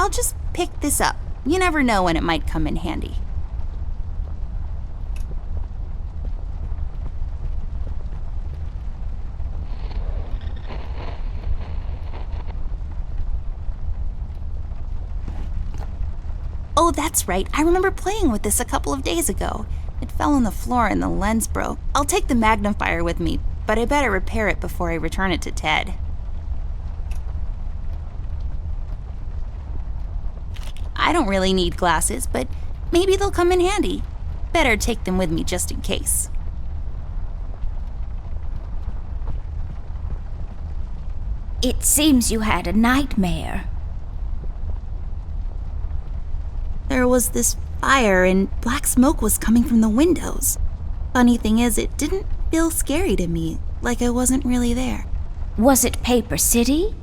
I'll just pick this up. You never know when it might come in handy. Oh, that's right. I remember playing with this a couple of days ago. It fell on the floor and the lens broke. I'll take the magnifier with me, but I better repair it before I return it to Ted. I don't really need glasses, but maybe they'll come in handy. Better take them with me just in case. It seems you had a nightmare. There was this fire and black smoke was coming from the windows. Funny thing is, it didn't feel scary to me, like I wasn't really there. Was it Paper City?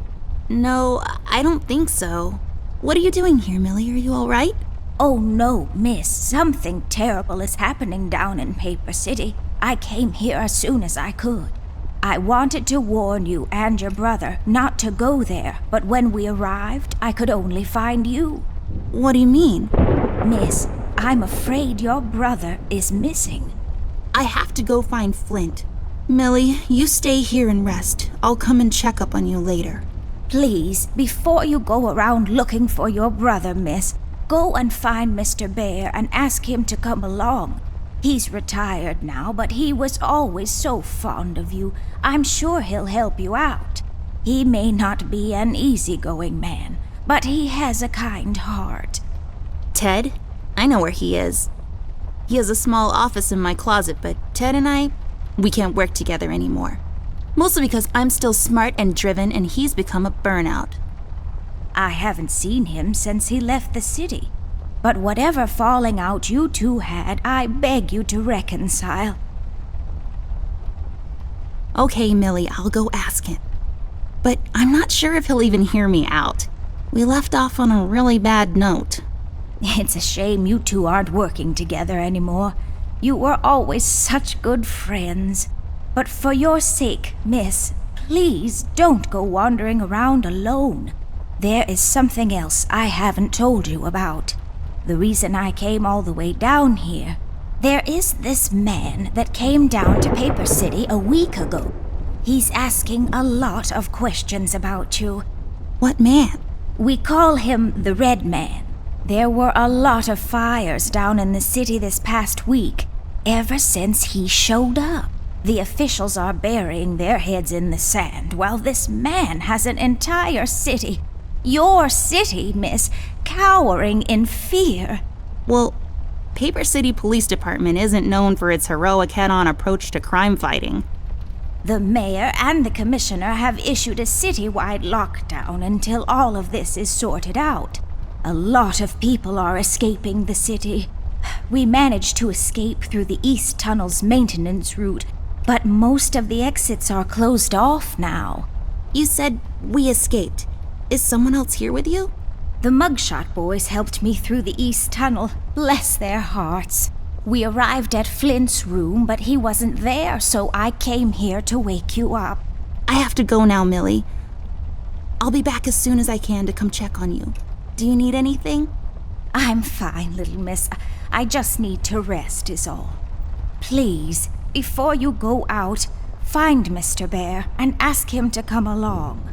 No, I don't think so. What are you doing here, Millie? Are you all right? Oh no, miss. Something terrible is happening down in Paper City. I came here as soon as I could. I wanted to warn you and your brother not to go there, but when we arrived, I could only find you. What do you mean? Miss, I'm afraid your brother is missing. I have to go find Flint. Millie, you stay here and rest. I'll come and check up on you later. Please, before you go around looking for your brother, miss, go and find Mr. Bear and ask him to come along. He's retired now, but he was always so fond of you. I'm sure he'll help you out. He may not be an easygoing man, but he has a kind heart. Ted? I know where he is. He has a small office in my closet, but Ted and we can't work together anymore. Mostly because I'm still smart and driven and he's become a burnout. I haven't seen him since he left the city. But whatever falling out you two had, I beg you to reconcile. Okay, Millie, I'll go ask him. But I'm not sure if he'll even hear me out. We left off on a really bad note. It's a shame you two aren't working together anymore. You were always such good friends. But for your sake, miss, please don't go wandering around alone. There is something else I haven't told you about. The reason I came all the way down here. There is this man that came down to Paper City a week ago. He's asking a lot of questions about you. What man? We call him the Red Man. There were a lot of fires down in the city this past week, ever since he showed up. The officials are burying their heads in the sand, while this man has an entire city, your city, miss, cowering in fear. Well, Paper City Police Department isn't known for its heroic head-on approach to crime fighting. The mayor and the commissioner have issued a citywide lockdown until all of this is sorted out. A lot of people are escaping the city. We managed to escape through the East Tunnel's maintenance route, but most of the exits are closed off now. You said we escaped. Is someone else here with you? The Mugshot boys helped me through the East Tunnel, bless their hearts. We arrived at Flint's room, but he wasn't there, so I came here to wake you up. I have to go now, Millie. I'll be back as soon as I can to come check on you. Do you need anything? I'm fine, little miss. I just need to rest is all. Please, before you go out, find Mr. Bear and ask him to come along.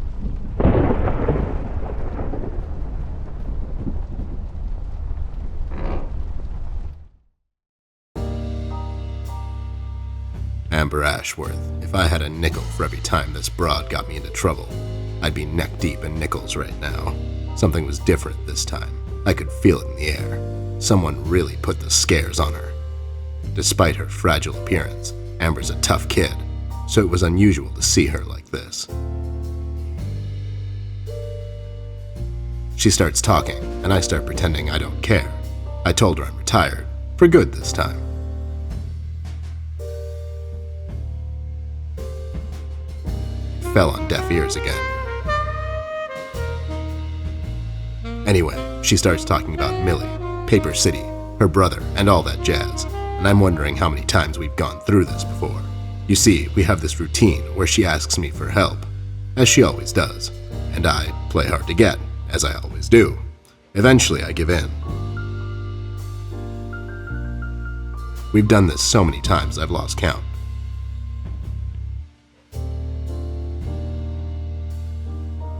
Amber Ashworth, if I had a nickel for every time this broad got me into trouble, I'd be neck deep in nickels right now. Something was different this time. I could feel it in the air. Someone really put the scares on her. Despite her fragile appearance, Amber's a tough kid, so it was unusual to see her like this. She starts talking, and I start pretending I don't care. I told her I'm retired, for good this time. Fell on deaf ears again. Anyway, she starts talking about Millie, Paper City, her brother, and all that jazz, and I'm wondering how many times we've gone through this before. You see, we have this routine where she asks me for help, as she always does, and I play hard to get, as I always do. Eventually, I give in. We've done this so many times I've lost count.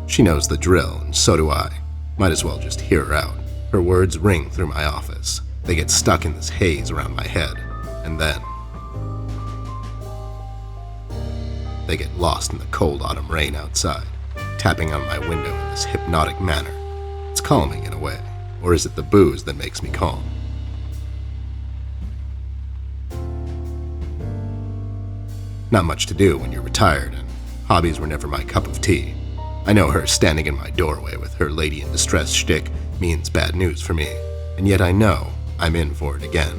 She knows the drill, and so do I. Might as well just hear her out. Her words ring through my office. They get stuck in this haze around my head, and then they get lost in the cold autumn rain outside, tapping on my window in this hypnotic manner. It's calming in a way, or is it the booze that makes me calm? Not much to do when you're retired, and hobbies were never my cup of tea. I know her standing in my doorway with her lady in distress shtick means bad news for me, and yet I know I'm in for it again.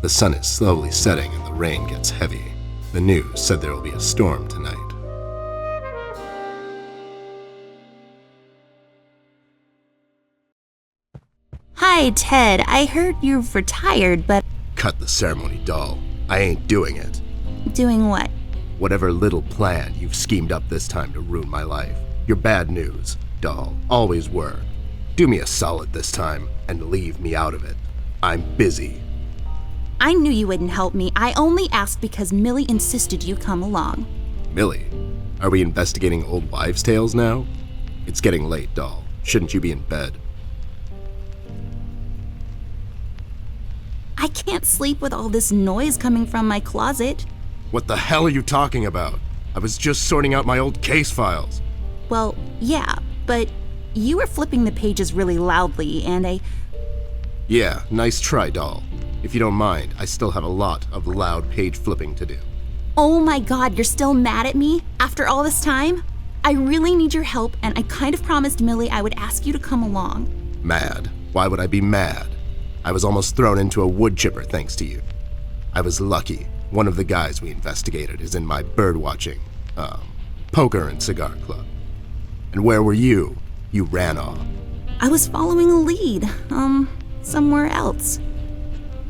The sun is slowly setting and the rain gets heavy. The news said there will be a storm tonight. Hi, Ted. I heard you've retired, but Cut the ceremony, doll. I ain't doing it. doing what? Whatever little plan you've schemed up this time to ruin my life. You're bad news, doll. Always were. Do me a solid this time and leave me out of it. I'm busy. I knew you wouldn't help me. I only asked because Millie insisted you come along. Millie, are we investigating old wives' tales now? It's getting late, doll. Shouldn't you be in bed? I can't sleep with all this noise coming from my closet. What the hell are you talking about? I was just sorting out my old case files. Well, yeah, but you were flipping the pages really loudly, and Yeah, nice try, doll. If you don't mind, I still have a lot of loud page flipping to do. Oh my god, you're still mad at me after all this time? I really need your help, and I kind of promised Millie I would ask you to come along. Mad? Why would I be mad? I was almost thrown into a wood chipper thanks to you. I was lucky. One of the guys we investigated is in my birdwatching, poker and cigar club. And where were you? You ran off. I was following a lead, somewhere else.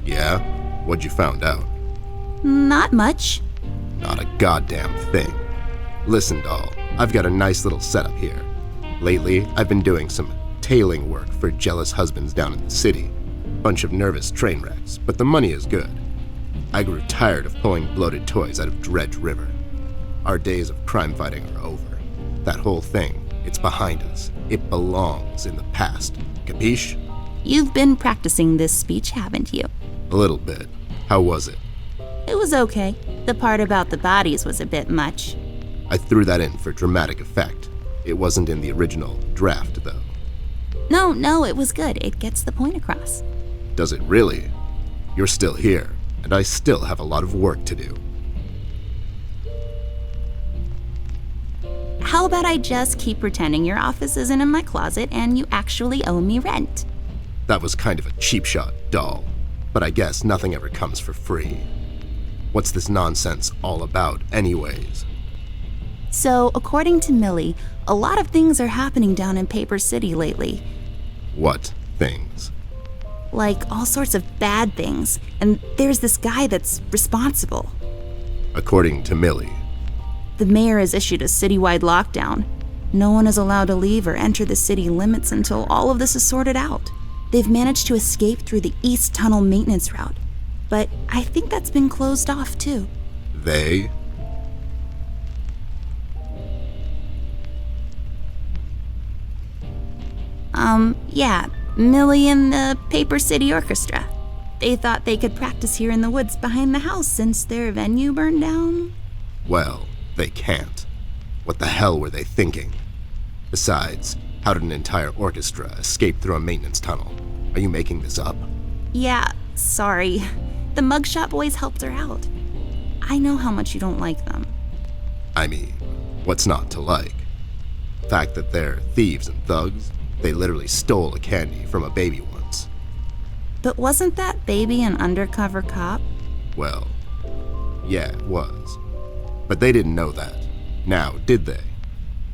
Yeah? What'd you found out? Not much. Not a goddamn thing. Listen, doll, I've got a nice little setup here. Lately, I've been doing some tailing work for jealous husbands down in the city. Bunch of nervous train wrecks, but the money is good. I grew tired of pulling bloated toys out of Dredge River. Our days of crime fighting are over. That whole thing, it's behind us. It belongs in the past. Capiche? You've been practicing this speech, haven't you? A little bit. How was it? It was okay. The part about the bodies was a bit much. I threw that in for dramatic effect. It wasn't in the original draft, though. No, it was good. It gets the point across. Does it really? You're still here, and I still have a lot of work to do. How about I just keep pretending your office isn't in my closet and you actually owe me rent? That was kind of a cheap shot, doll. But I guess nothing ever comes for free. What's this nonsense all about, anyways? So, according to Millie, a lot of things are happening down in Paper City lately. What things? Like all sorts of bad things. And there's this guy that's responsible. According to Millie. The mayor has issued a citywide lockdown. No one is allowed to leave or enter the city limits until all of this is sorted out. They've managed to escape through the East Tunnel maintenance route, but I think that's been closed off too. They? Yeah, Millie and the Paper City Orchestra. They thought they could practice here in the woods behind the house since their venue burned down. Well, they can't. What the hell were they thinking? Besides, how did an entire orchestra escape through a maintenance tunnel? Are you making this up? Yeah, sorry. The Mugshot Boys helped her out. I know how much you don't like them. I mean, what's not to like? The fact that they're thieves and thugs? They literally stole a candy from a baby once. But wasn't that baby an undercover cop? Well, yeah, it was. But they didn't know that. Now, did they?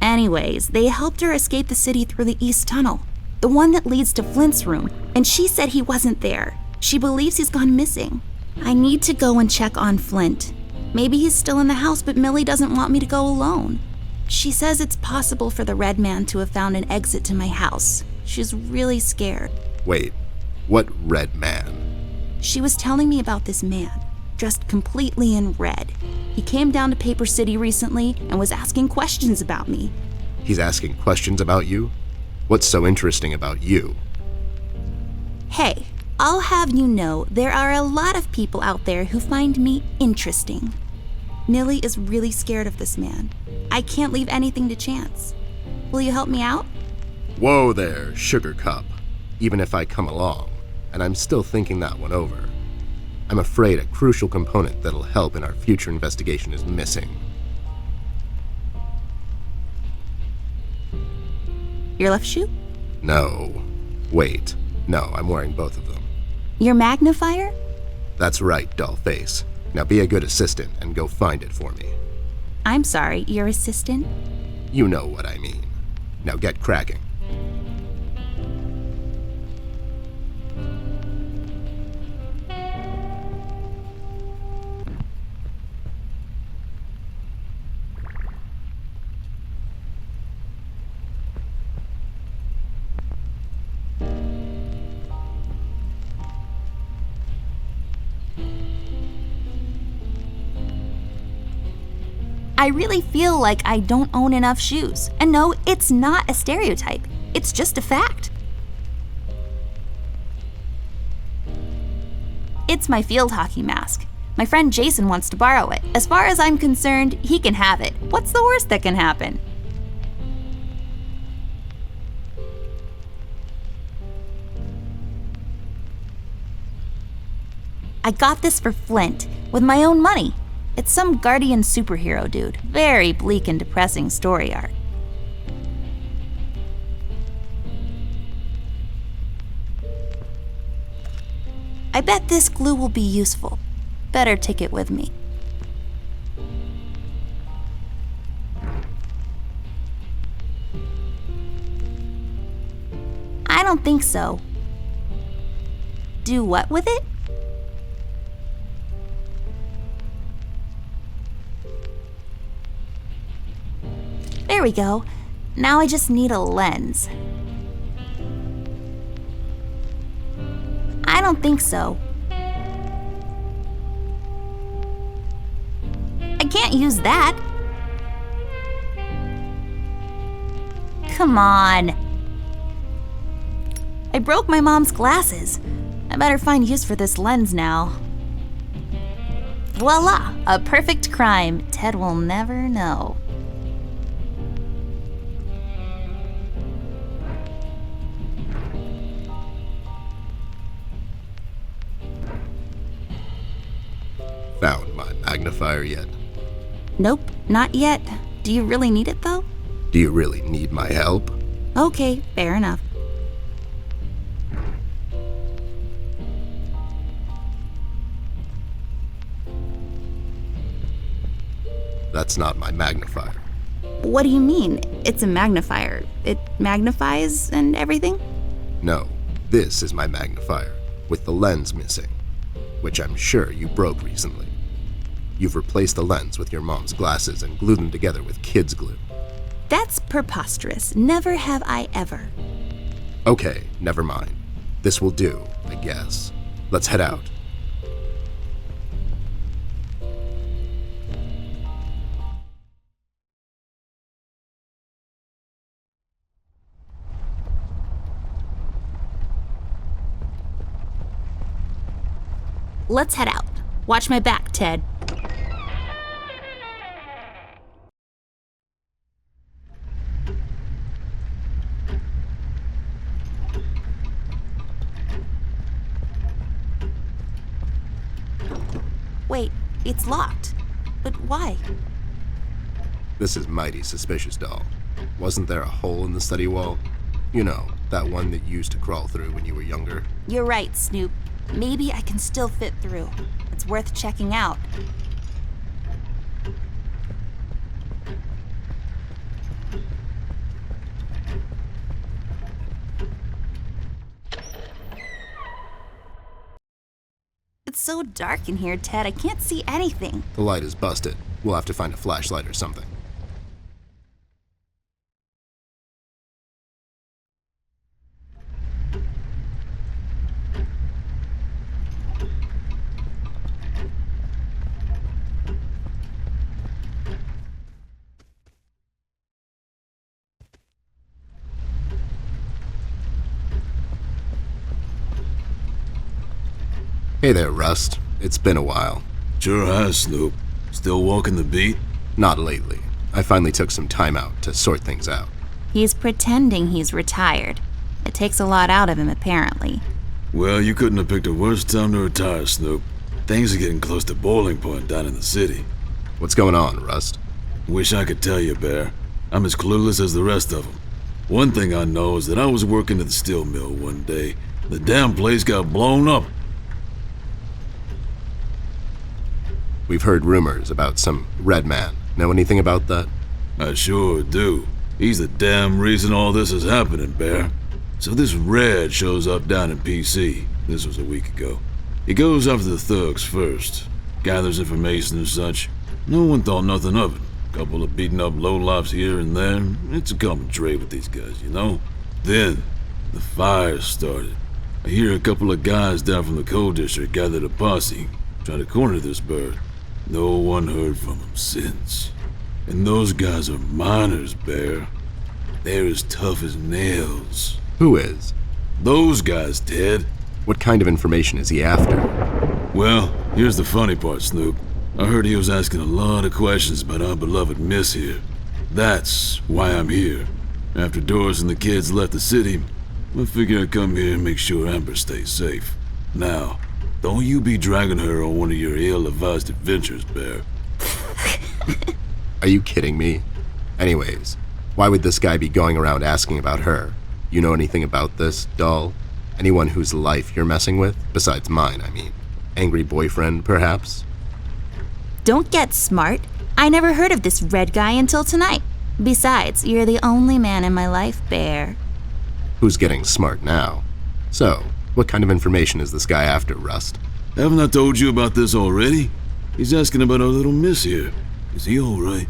Anyways, they helped her escape the city through the East Tunnel, the one that leads to Flint's room, and she said he wasn't there. She believes he's gone missing. I need to go and check on Flint. Maybe he's still in the house, but Millie doesn't want me to go alone. She says it's possible for the Red Man to have found an exit to my house. She's really scared. Wait, what Red Man? She was telling me about this man, dressed completely in red. He came down to Paper City recently and was asking questions about me. He's asking questions about you? What's so interesting about you? Hey, I'll have you know there are a lot of people out there who find me interesting. Millie is really scared of this man. I can't leave anything to chance. Will you help me out? Whoa there, Sugar Cup. Even if I come along, and I'm still thinking that one over. I'm afraid a crucial component that'll help in our future investigation is missing. Your left shoe? No. Wait. No, I'm wearing both of them. Your magnifier? That's right, Dollface. Now be a good assistant and go find it for me. I'm sorry, your assistant? You know what I mean. Now get cracking. I really feel like I don't own enough shoes. And no, it's not a stereotype. It's just a fact. It's my field hockey mask. My friend Jason wants to borrow it. As far as I'm concerned, he can have it. What's the worst that can happen? I got this for Flint, with my own money. It's some Guardian superhero dude. Very bleak and depressing story art. I bet this glue will be useful. Better take it with me. I don't think so. Do what with it? There we go. Now I just need a lens. I don't think so. I can't use that. Come on. I broke my mom's glasses. I better find use for this lens now. Voila! A perfect crime Ted will never know. Found my magnifier yet? Nope, not yet. Do you really need it though? Do you really need my help? Okay, fair enough. That's not my magnifier. What do you mean? It's a magnifier. It magnifies and everything? No, this is my magnifier, with the lens missing, which I'm sure you broke recently. You've replaced the lens with your mom's glasses and glued them together with kids' glue. That's preposterous. Never have I ever. Okay, never mind. This will do, I guess. Let's head out. Let's head out. Watch my back, Ted. Wait, it's locked. But why? This is mighty suspicious, doll. Wasn't there a hole in the study wall? You know, that one that you used to crawl through when you were younger. You're right, Snoop. Maybe I can still fit through. It's worth checking out. It's so dark in here, Ted. I can't see anything. The light is busted. We'll have to find a flashlight or something. Hey there, Rust. It's been a while. Sure has, Snoop. Still walking the beat? Not lately. I finally took some time out to sort things out. He's pretending he's retired. It takes a lot out of him, apparently. Well, you couldn't have picked a worse time to retire, Snoop. Things are getting close to boiling point down in the city. What's going on, Rust? Wish I could tell you, Bear. I'm as clueless as the rest of them. One thing I know is that I was working at the steel mill one day. The damn place got blown up. We've heard rumors about some Red Man. Know anything about that? I sure do. He's the damn reason all this is happening, Bear. So this Red shows up down in PC. This was a week ago. He goes after the thugs first, gathers information and such. No one thought nothing of it. Couple of beaten up lowlifes here and there. It's a common trait with these guys, you know? Then, the fire started. I hear a couple of guys down from the coal district gathered a posse, try to corner this bird. No one heard from him since. And those guys are miners, Bear. They're as tough as nails. Who is? Those guys, Ted. What kind of information is he after? Well, here's the funny part, Snoop. I heard he was asking a lot of questions about our beloved Miss here. That's why I'm here. After Doris and the kids left the city, I figured I'd come here and make sure Amber stays safe. Now, don't you be dragging her on one of your ill-advised adventures, Bear. Are you kidding me? Anyways, why would this guy be going around asking about her? You know anything about this, doll? Anyone whose life you're messing with? Besides mine, I mean. Angry boyfriend, perhaps? Don't get smart. I never heard of this Red guy until tonight. Besides, you're the only man in my life, Bear. Who's getting smart now? So, what kind of information is this guy after, Rust? Haven't I told you about this already? He's asking about our little Miss here. Is he alright?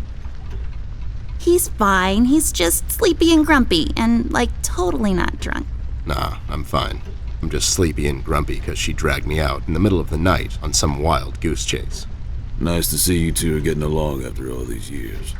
He's fine. He's just sleepy and grumpy and, totally not drunk. Nah, I'm fine. I'm just sleepy and grumpy because she dragged me out in the middle of the night on some wild goose chase. Nice to see you two are getting along after all these years.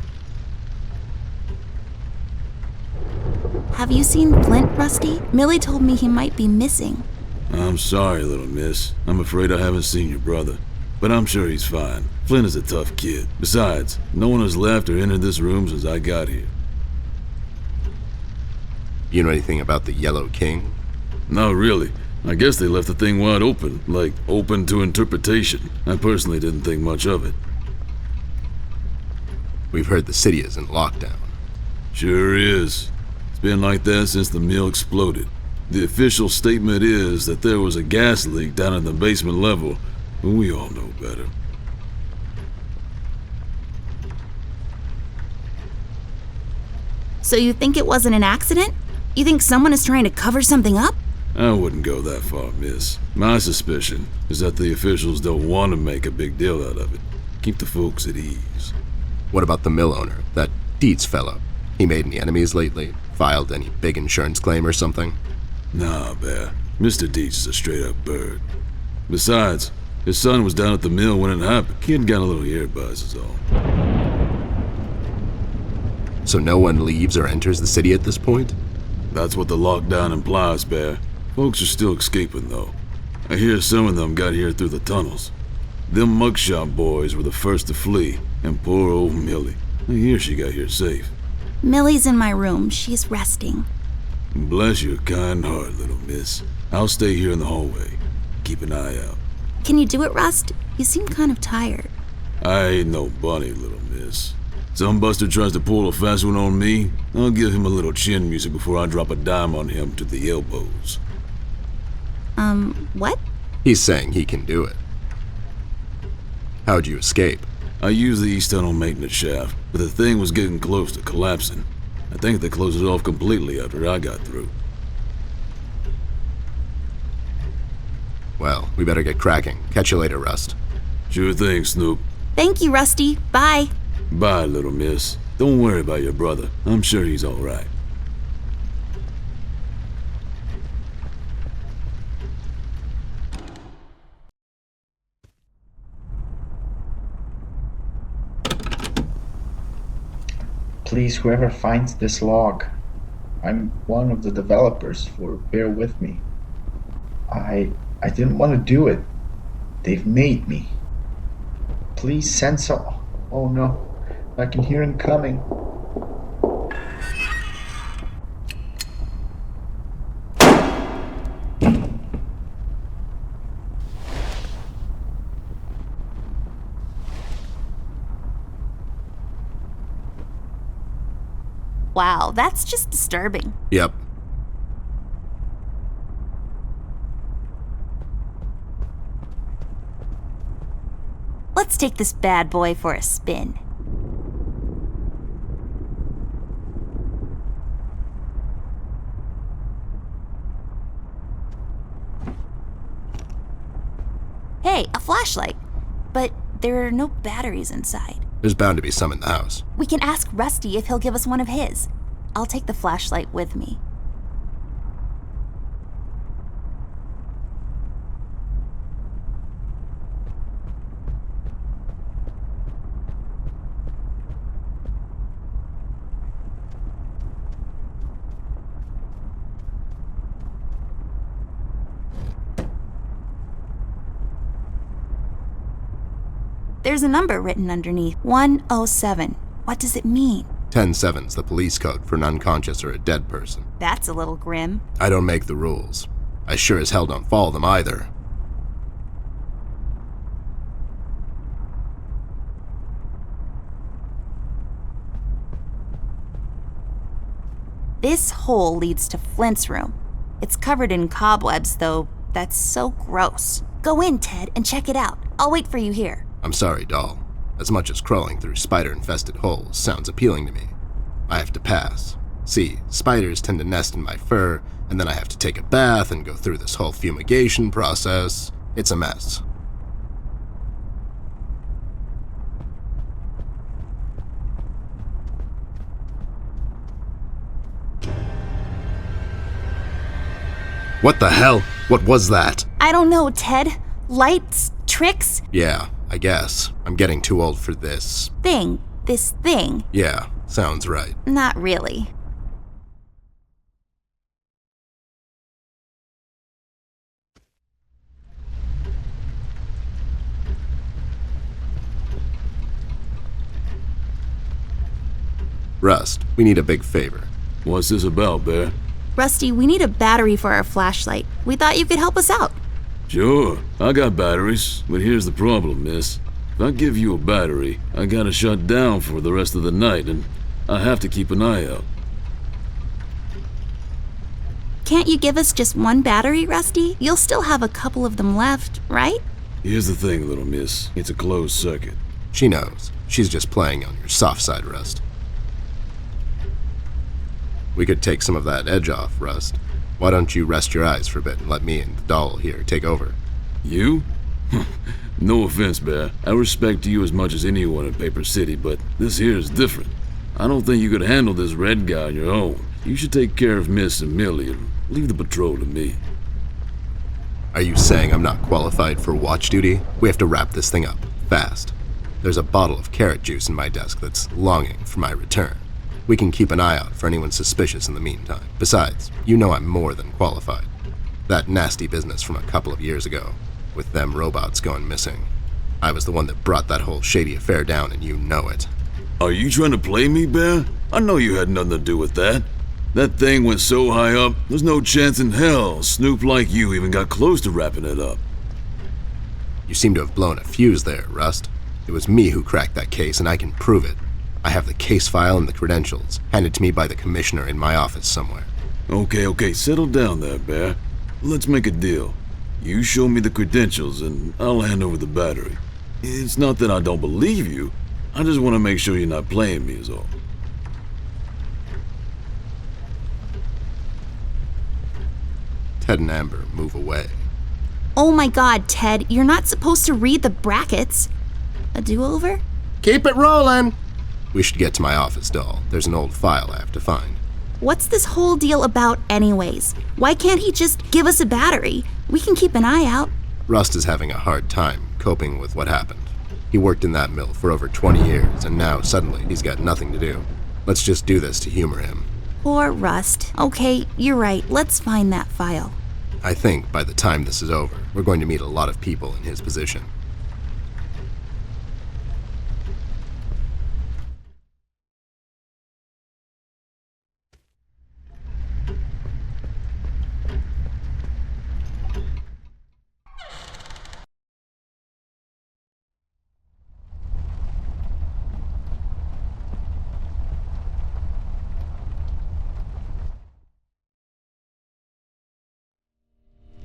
Have you seen Flint, Rusty? Millie told me he might be missing. I'm sorry, little miss. I'm afraid I haven't seen your brother. But I'm sure he's fine. Flint is a tough kid. Besides, no one has left or entered this room since I got here. You know anything about the Yellow King? Not really. I guess they left the thing wide open, open to interpretation. I personally didn't think much of it. We've heard the city is in lockdown. Sure is. It's been like that since the mill exploded. The official statement is that there was a gas leak down at the basement level, but we all know better. So you think it wasn't an accident? You think someone is trying to cover something up? I wouldn't go that far, miss. My suspicion is that the officials don't want to make a big deal out of it. Keep the folks at ease. What about the mill owner, that Dietz fellow? He made any enemies lately? Filed any big insurance claim or something? Nah, Bear. Mr. Dietz is a straight-up bird. Besides, his son was down at the mill when it happened. Kid got a little earbuzz is all. So no one leaves or enters the city at this point? That's what the lockdown implies, Bear. Folks are still escaping, though. I hear some of them got here through the tunnels. Them mugshot boys were the first to flee, and poor old Millie. I hear she got here safe. Millie's in my room. She's resting. Bless your kind heart, little miss. I'll stay here in the hallway. Keep an eye out. Can you do it, Rust? You seem kind of tired. I ain't no bunny, little miss. Some buster tries to pull a fast one on me, I'll give him a little chin music before I drop a dime on him to the elbows. What? He's saying he can do it. How'd you escape? I used the east tunnel maintenance shaft, but the thing was getting close to collapsing. I think they closed it off completely after I got through. Well, we better get cracking. Catch you later, Rust. Sure thing, Snoop. Thank you, Rusty. Bye. Bye, little miss. Don't worry about your brother. I'm sure he's all right. Please, whoever finds this log, I'm one of the developers for Bear With Me. I didn't want to do it. They've made me. Please send some. Oh no, I can hear him coming. Wow, that's just disturbing. Yep. Let's take this bad boy for a spin. Hey, a flashlight. But there are no batteries inside. There's bound to be some in the house. We can ask Rusty if he'll give us one of his. I'll take the flashlight with me. There's a number written underneath. 107. What does it mean? 10-7's the police code for an unconscious or a dead person. That's a little grim. I don't make the rules. I sure as hell don't follow them either. This hole leads to Flint's room. It's covered in cobwebs, though. That's so gross. Go in, Ted, and check it out. I'll wait for you here. I'm sorry, doll. As much as crawling through spider-infested holes sounds appealing to me, I have to pass. See, spiders tend to nest in my fur, and then I have to take a bath and go through this whole fumigation process. It's a mess. What the hell? What was that? I don't know, Ted. Lights? Tricks? Yeah, I guess. I'm getting too old for this. This thing. Yeah, sounds right. Not really. Rust, we need a big favor. What's this about, Bear? Rusty, we need a battery for our flashlight. We thought you could help us out. Sure, I got batteries, but here's the problem, miss. If I give you a battery, I gotta shut down for the rest of the night, and I have to keep an eye out. Can't you give us just one battery, Rusty? You'll still have a couple of them left, right? Here's the thing, little miss. It's a closed circuit. She knows. She's just playing on your soft side, Rust. We could take some of that edge off, Rust. Why don't you rest your eyes for a bit and let me and the doll here take over? You? No offense, Bear. I respect you as much as anyone in Paper City, but this here is different. I don't think you could handle this red guy on your own. You should take care of Miss and Millie and leave the patrol to me. Are you saying I'm not qualified for watch duty? We have to wrap this thing up, fast. There's a bottle of carrot juice in my desk that's longing for my return. We can keep an eye out for anyone suspicious in the meantime. Besides, you know I'm more than qualified. That nasty business from a couple of years ago, with them robots going missing. I was the one that brought that whole shady affair down, and you know it. Are you trying to play me, Bear? I know you had nothing to do with that. That thing went so high up, there's no chance in hell Snoop like you even got close to wrapping it up. You seem to have blown a fuse there, Rust. It was me who cracked that case, and I can prove it. I have the case file and the credentials, handed to me by the commissioner in my office somewhere. Okay, settle down there, Bear. Let's make a deal. You show me the credentials, and I'll hand over the battery. It's not that I don't believe you. I just want to make sure you're not playing me is all. Ted and Amber move away. Oh my god, Ted, you're not supposed to read the brackets. A do-over? Keep it rolling! We should get to my office, doll. There's an old file I have to find. What's this whole deal about anyways? Why can't he just give us a battery? We can keep an eye out. Rust is having a hard time coping with what happened. He worked in that mill for over 20 years, and now suddenly he's got nothing to do. Let's just do this to humor him. Poor Rust. Okay, you're right. Let's find that file. I think by the time this is over, we're going to meet a lot of people in his position.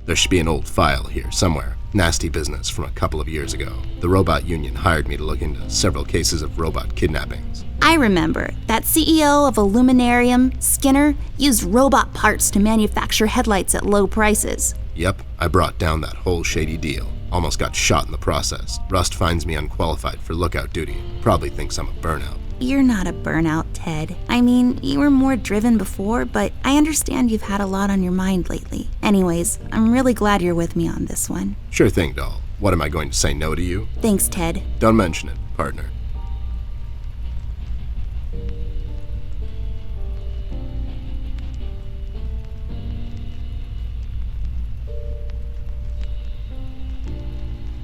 There should be an old file here somewhere. Nasty business from a couple of years ago. The robot union hired me to look into several cases of robot kidnappings. I remember that CEO of Illuminarium, Skinner, used robot parts to manufacture headlights at low prices. Yep, I brought down that whole shady deal. Almost got shot in the process. Rust finds me unqualified for lookout duty. Probably thinks I'm a burnout. You're not a burnout, Ted. I mean, you were more driven before, but I understand you've had a lot on your mind lately. Anyways, I'm really glad you're with me on this one. Sure thing, doll. What, am I going to say no to you? Thanks, Ted. Don't mention it, partner.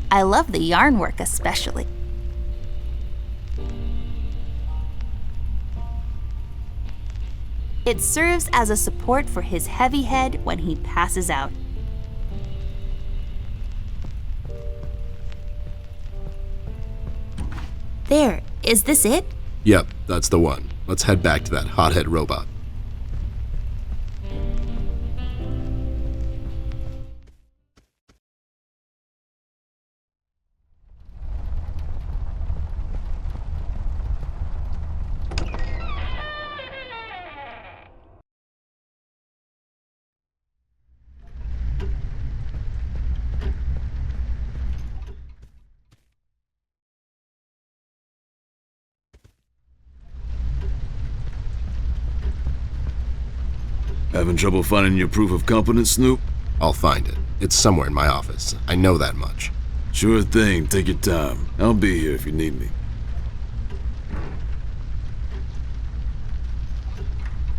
I love the yarn work especially. It serves as a support for his heavy head when he passes out. There, is this it? Yep, that's the one. Let's head back to that hothead robot. Having trouble finding your proof of competence, Snoop? I'll find it. It's somewhere in my office. I know that much. Sure thing, take your time. I'll be here if you need me.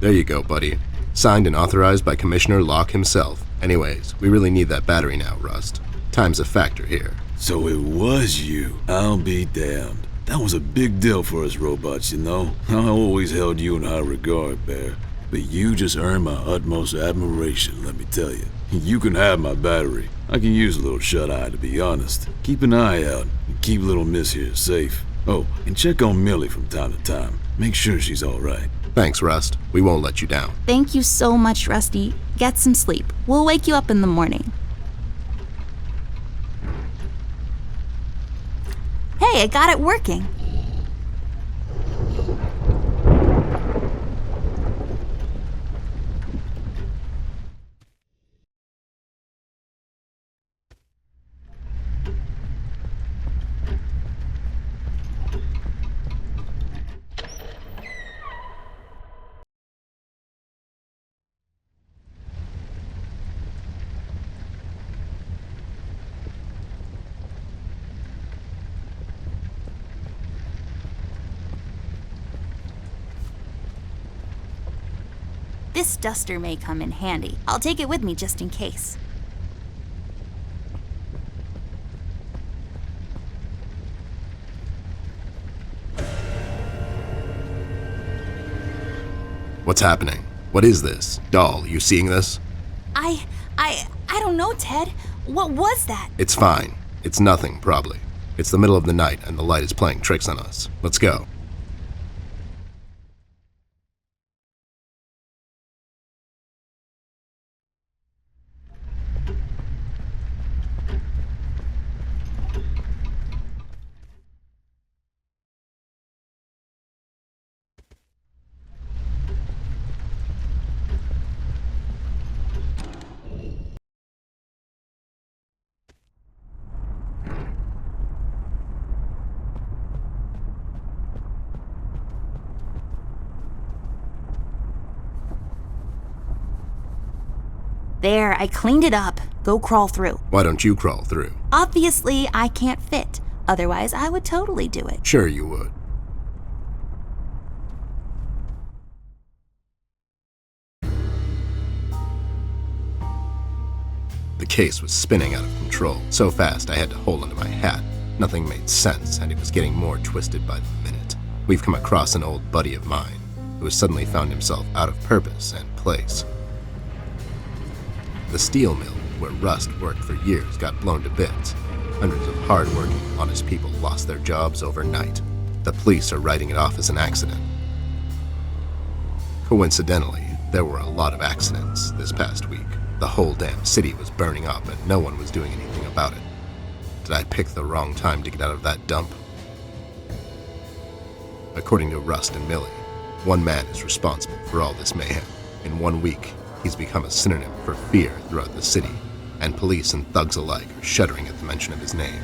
There you go, buddy. Signed and authorized by Commissioner Locke himself. Anyways, we really need that battery now, Rust. Time's a factor here. So it was you. I'll be damned. That was a big deal for us robots, you know? I always held you in high regard, Bear. But you just earned my utmost admiration, let me tell you. You can have my battery. I can use a little shut-eye, to be honest. Keep an eye out, and keep little Miss here safe. Oh, and check on Millie from time to time. Make sure she's all right. Thanks, Rust. We won't let you down. Thank you so much, Rusty. Get some sleep. We'll wake you up in the morning. Hey, I got it working. This duster may come in handy. I'll take it with me just in case. What's happening? What is this? Doll, you seeing this? I don't know, Ted. What was that? It's fine. It's nothing, probably. It's the middle of the night and the light is playing tricks on us. Let's go. There, I cleaned it up. Go crawl through. Why don't you crawl through? Obviously, I can't fit. Otherwise, I would totally do it. Sure you would. The case was spinning out of control, so fast I had to hold onto my hat. Nothing made sense, and it was getting more twisted by the minute. We've come across an old buddy of mine who has suddenly found himself out of purpose and place. The steel mill where Rust worked for years got blown to bits. Hundreds of hard-working, honest people lost their jobs overnight. The police are writing it off as an accident. Coincidentally, there were a lot of accidents this past week. The whole damn city was burning up and no one was doing anything about it. Did I pick the wrong time to get out of that dump? According to Rust and Millie, one man is responsible for all this mayhem. In 1 week, he's become a synonym for fear throughout the city, and police and thugs alike are shuddering at the mention of his name.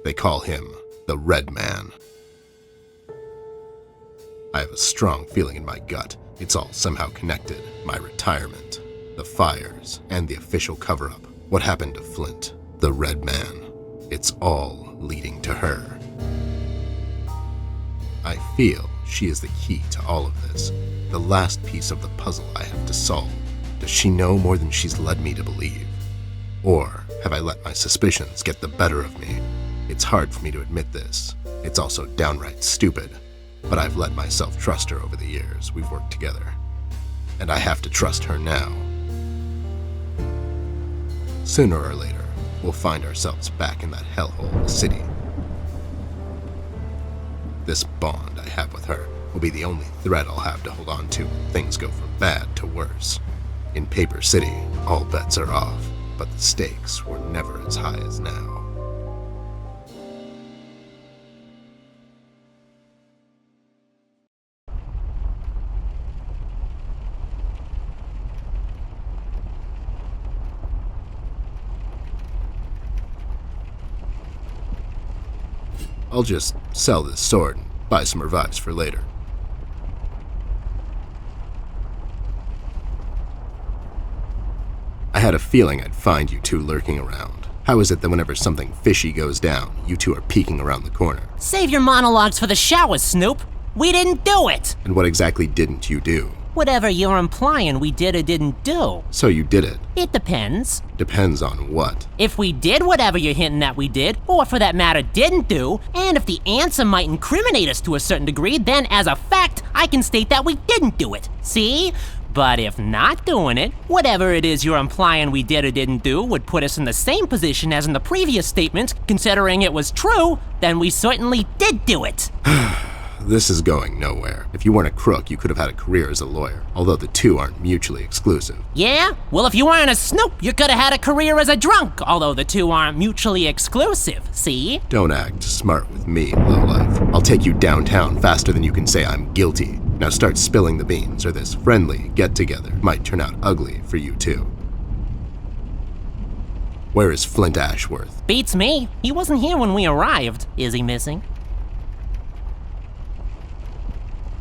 They call him the Red Man. I have a strong feeling in my gut it's all somehow connected. My retirement, the fires, and the official cover-up. What happened to Flint, the Red Man? It's all leading to her. I feel she is the key to all of this, the last piece of the puzzle I have to solve. Does she know more than she's led me to believe? Or have I let my suspicions get the better of me? It's hard for me to admit this. It's also downright stupid. But I've let myself trust her over the years we've worked together. And I have to trust her now. Sooner or later, we'll find ourselves back in that hellhole of a city. This bond I have with her will be the only thread I'll have to hold on to when things go from bad to worse. In Paper City, all bets are off, but the stakes were never as high as now. I'll just sell this sword and buy some revives for later. I had a feeling I'd find you two lurking around. How is it that whenever something fishy goes down, you two are peeking around the corner? Save your monologues for the shower, Snoop. We didn't do it! And what exactly didn't you do? Whatever you're implying we did or didn't do. So you did it. It depends. Depends on what? If we did whatever you're hinting at we did, or for that matter didn't do, and if the answer might incriminate us to a certain degree, then as a fact, I can state that we didn't do it. See? But if not doing it, whatever it is you're implying we did or didn't do would put us in the same position as in the previous statement, considering it was true, then we certainly did do it. This is going nowhere. If you weren't a crook, you could have had a career as a lawyer, although the two aren't mutually exclusive. Yeah? Well, if you weren't a Snoop, you could have had a career as a drunk, although the two aren't mutually exclusive, see? Don't act smart with me, lowlife. I'll take you downtown faster than you can say I'm guilty. Now start spilling the beans, or this friendly get-together might turn out ugly for you two. Where is Flint Ashworth? Beats me. He wasn't here when we arrived. Is he missing?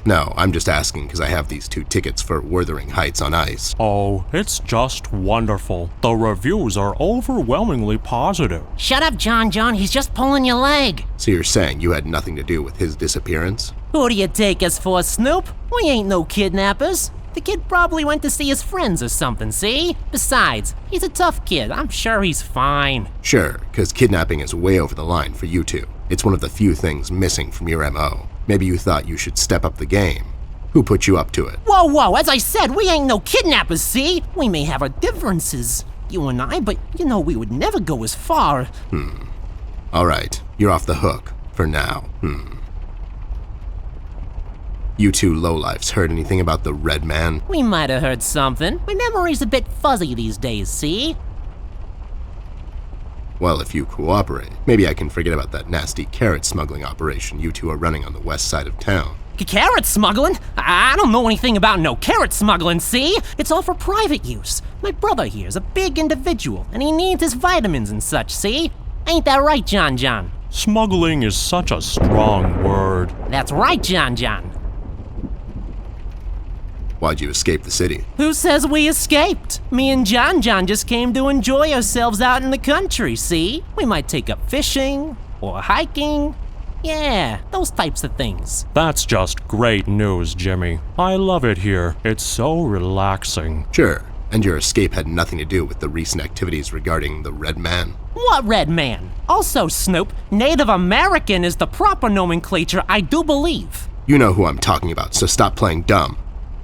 No, I'm just asking because I have these 2 tickets for Wuthering Heights on ice. Oh, it's just wonderful. The reviews are overwhelmingly positive. Shut up, John. He's just pulling your leg. So you're saying you had nothing to do with his disappearance? Who do you take us for, Snoop? We ain't no kidnappers. The kid probably went to see his friends or something, see? Besides, he's a tough kid. I'm sure he's fine. Sure, because kidnapping is way over the line for you two. It's one of the few things missing from your MO. Maybe you thought you should step up the game. Who put you up to it? Whoa, as I said, we ain't no kidnappers, see? We may have our differences, you and I, but you know we would never go as far. All right, you're off the hook, for now. You two lowlifes heard anything about the Red Man? We might have heard something. My memory's a bit fuzzy these days, see? Well, if you cooperate, maybe I can forget about that nasty carrot smuggling operation you two are running on the west side of town. Carrot smuggling? I don't know anything about no carrot smuggling, see? It's all for private use. My brother here's a big individual, and he needs his vitamins and such, see? Ain't that right, John? Smuggling is such a strong word. That's right, John. Why'd you escape the city? Who says we escaped? Me and John just came to enjoy ourselves out in the country, see? We might take up fishing, or hiking. Yeah, those types of things. That's just great news, Jimmy. I love it here. It's so relaxing. Sure, And your escape had nothing to do with the recent activities regarding the Red Man? What Red Man? Also, Snoop, Native American is the proper nomenclature, I do believe. You know who I'm talking about, so stop playing dumb.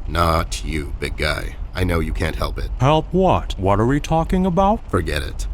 Not you, big guy. I know you can't help it. Help what? What are we talking about? Forget it.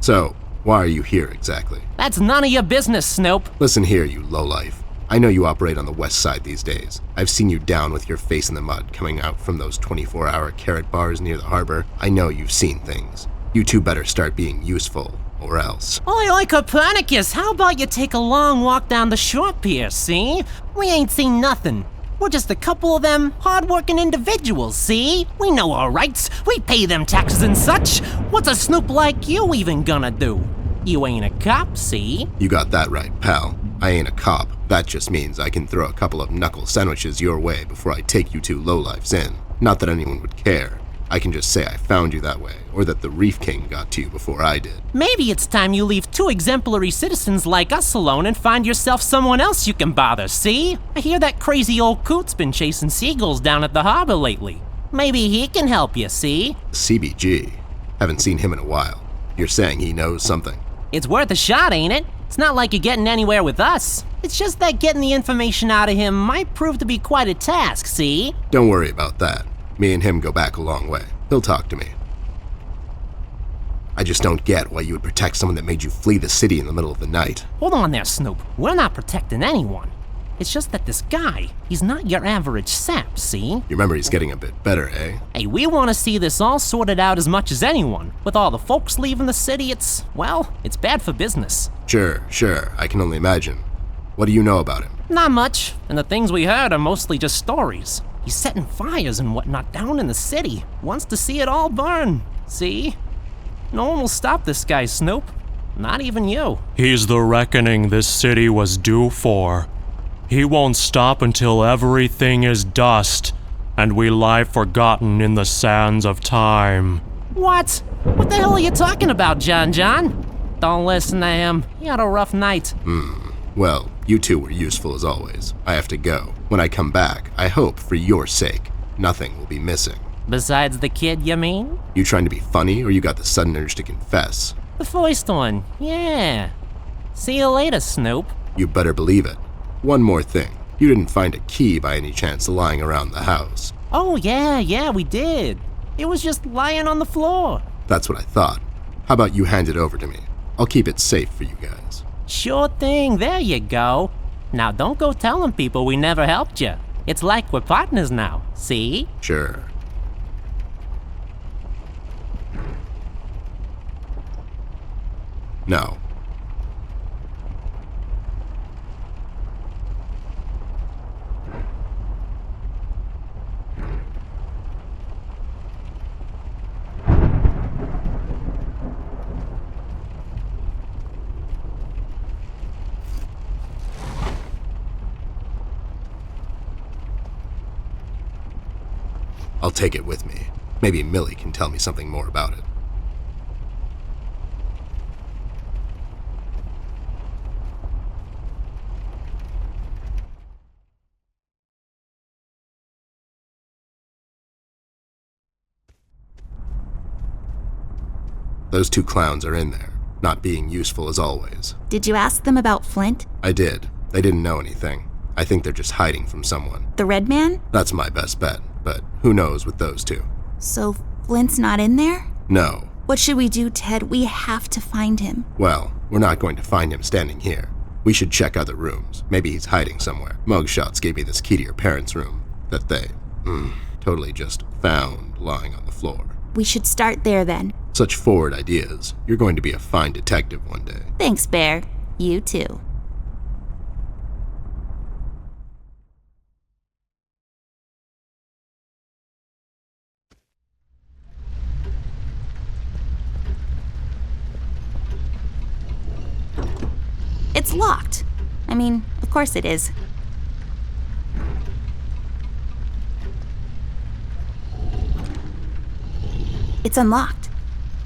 So, why are you here exactly? That's none of your business, Snoop. Listen here, you lowlife. I know you operate on the west side these days. I've seen you down with your face in the mud coming out from those 24-hour carrot bars near the harbor. I know you've seen things. You two better start being useful, or else. Oi, Copernicus, how about you take a long walk down the shore pier, see? We ain't seen nothing. We're just a couple of them hard-working individuals, see? We know our rights. We pay them taxes and such. What's a Snoop like you even gonna do? You ain't a cop, see? You got that right, pal. I ain't a cop. That just means I can throw a couple of knuckle sandwiches your way before I take you two lowlifes in. Not that anyone would care. I can just say I found you that way, or that the Reef King got to you before I did. Maybe it's time you leave two exemplary citizens like us alone and find yourself someone else you can bother, see? I hear that crazy old coot's been chasing seagulls down at the harbor lately. Maybe he can help you, see? CBG. Haven't seen him in a while. You're saying he knows something? It's worth a shot, ain't it? It's not like you're getting anywhere with us. It's just that getting the information out of him might prove to be quite a task, see? Don't worry about that. Me and him go back a long way. He'll talk to me. I just don't get why you would protect someone that made you flee the city in the middle of the night. Hold on there, Snoop. We're not protecting anyone. It's just that this guy, he's not your average sap, see? Your memory's getting a bit better, eh? Hey, we want to see this all sorted out as much as anyone. With all the folks leaving the city, it's bad for business. Sure. I can only imagine. What do you know about him? Not much, and the things we heard are mostly just stories. He's setting fires and whatnot down in the city. Wants to see it all burn. See? No one will stop this guy, Snoop. Not even you. He's the reckoning this city was due for. He won't stop until everything is dust, and we lie forgotten in the sands of time. What? What the hell are you talking about, John? Don't listen to him. He had a rough night. Well, you two were useful as always. I have to go. When I come back, I hope, for your sake, nothing will be missing. Besides the kid, you mean? You trying to be funny, or you got the sudden urge to confess? The first one, yeah. See you later, Snoop. You better believe it. One more thing. You didn't find a key by any chance lying around the house. Oh, yeah, we did. It was just lying on the floor. That's what I thought. How about you hand it over to me? I'll keep it safe for you guys. Sure thing, there you go. Now don't go telling people we never helped you. It's like we're partners now, see? Sure. No. I'll take it with me. Maybe Millie can tell me something more about it. Those two clowns are in there, not being useful as always. Did you ask them about Flint? I did. They didn't know anything. I think they're just hiding from someone. The Red Man? That's my best bet, but who knows with those two? So Flint's not in there? No. What should we do, Ted? We have to find him. Well, we're not going to find him standing here. We should check other rooms. Maybe he's hiding somewhere. Mugshots gave me this key to your parents' room that they, totally just found lying on the floor. We should start there then. Such forward ideas. You're going to be a fine detective one day. Thanks, Bear. You too. It's locked. I mean, of course it is. It's unlocked.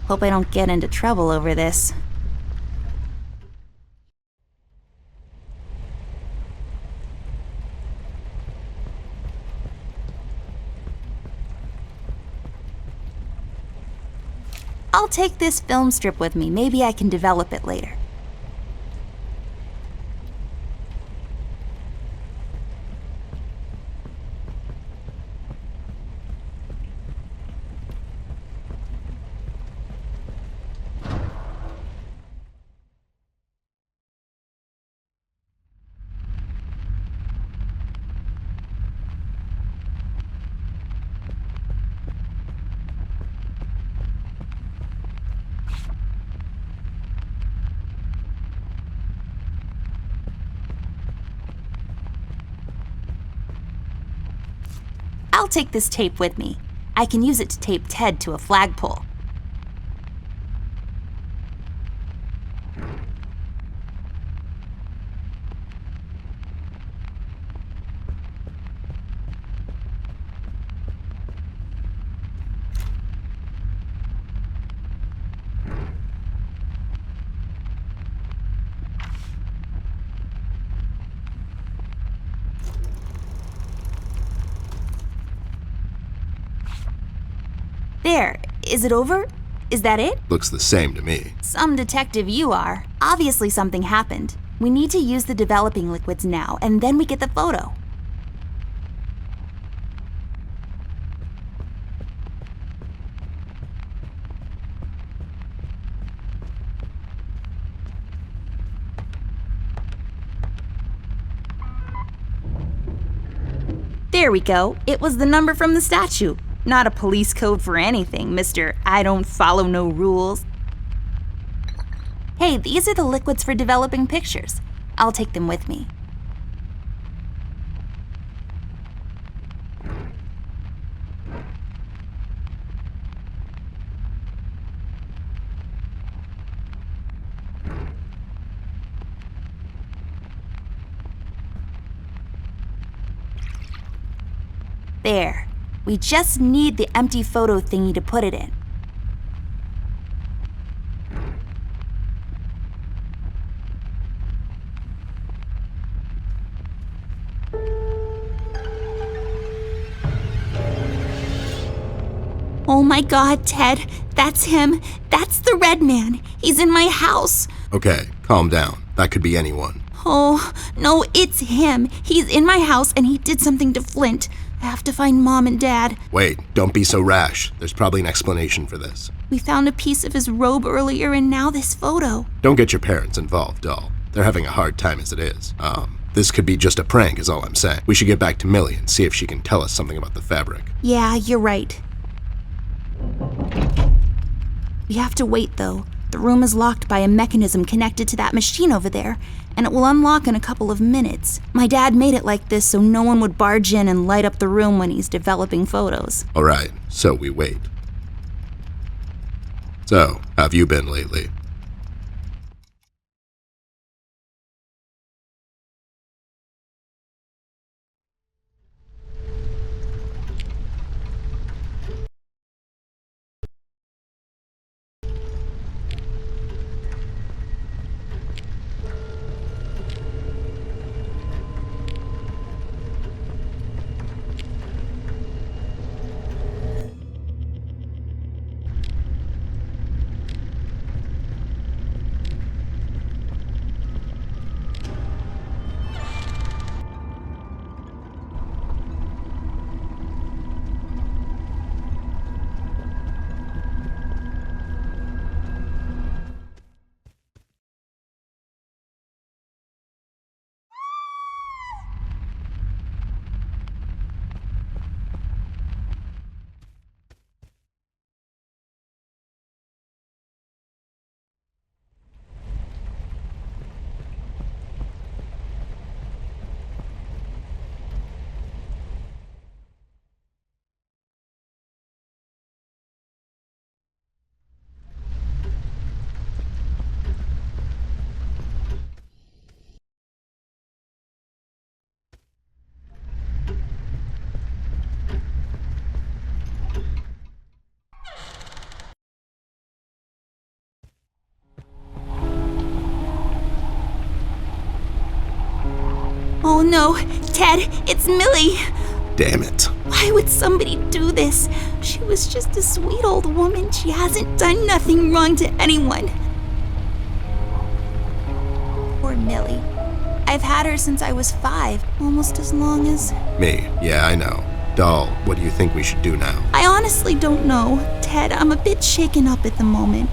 Hope I don't get into trouble over this. I'll take this film strip with me. Maybe I can develop it later. I'll take this tape with me. I can use it to tape Ted to a flagpole. There, is it over? Is that it? Looks the same to me. Some detective you are. Obviously something happened. We need to use the developing liquids now, and then we get the photo. There we go. It was the number from the statue. Not a police code for anything, Mr. I don't follow no rules. Hey, these are the liquids for developing pictures. I'll take them with me. There. We just need the empty photo thingy to put it in. Oh my God, Ted, that's him. That's the red man. He's in my house. Okay, calm down. That could be anyone. Oh, no, it's him. He's in my house and he did something to Flint. I have to find Mom and Dad. Wait, don't be so rash. There's probably an explanation for this. We found a piece of his robe earlier and now this photo. Don't get your parents involved, doll. They're having a hard time as it is. This could be just a prank is all I'm saying. We should get back to Millie and see if she can tell us something about the fabric. Yeah, you're right. We have to wait, though. The room is locked by a mechanism connected to that machine over there, and it will unlock in a couple of minutes. My dad made it like this so no one would barge in and light up the room when he's developing photos. All right, so we wait. So, how have you been lately? Oh no, Ted, it's Millie. Damn it. Why would somebody do this? She was just a sweet old woman. She hasn't done nothing wrong to anyone. Poor Millie. I've had her since I was 5, almost as long as... Me, yeah, I know. Doll, what do you think we should do now? I honestly don't know. Ted, I'm a bit shaken up at the moment.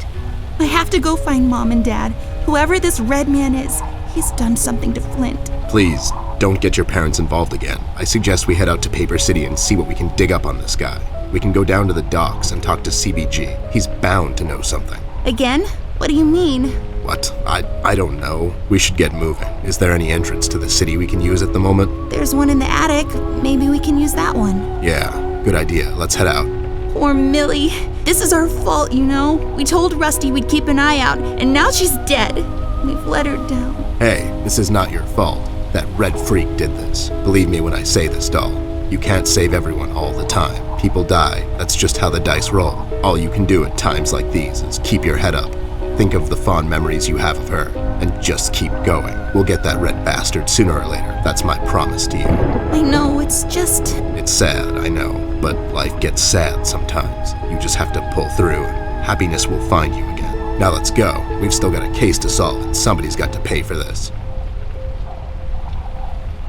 I have to go find Mom and Dad. Whoever this red man is, he's done something to Flint. Please, don't get your parents involved again. I suggest we head out to Paper City and see what we can dig up on this guy. We can go down to the docks and talk to CBG. He's bound to know something. Again? What do you mean? What? I don't know. We should get moving. Is there any entrance to the city we can use at the moment? There's one in the attic. Maybe we can use that one. Yeah, good idea. Let's head out. Poor Millie. This is our fault, you know? We told Rusty we'd keep an eye out, and now she's dead. We've let her down. Hey, this is not your fault. That red freak did this. Believe me when I say this, doll. You can't save everyone all the time. People die. That's just how the dice roll. All you can do at times like these is keep your head up. Think of the fond memories you have of her, and just keep going. We'll get that red bastard sooner or later. That's my promise to you. I know, it's just... It's sad, I know, but life gets sad sometimes. You just have to pull through, and happiness will find you again. Now let's go. We've still got a case to solve, and somebody's got to pay for this.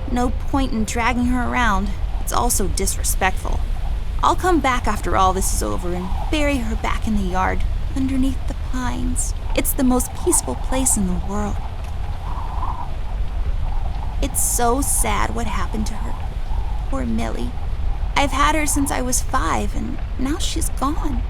No point in dragging her around. It's also disrespectful. I'll come back after all this is over and bury her back in the yard, underneath the pines. It's the most peaceful place in the world. It's so sad what happened to her. Poor Millie. I've had her since I was 5, and now she's gone.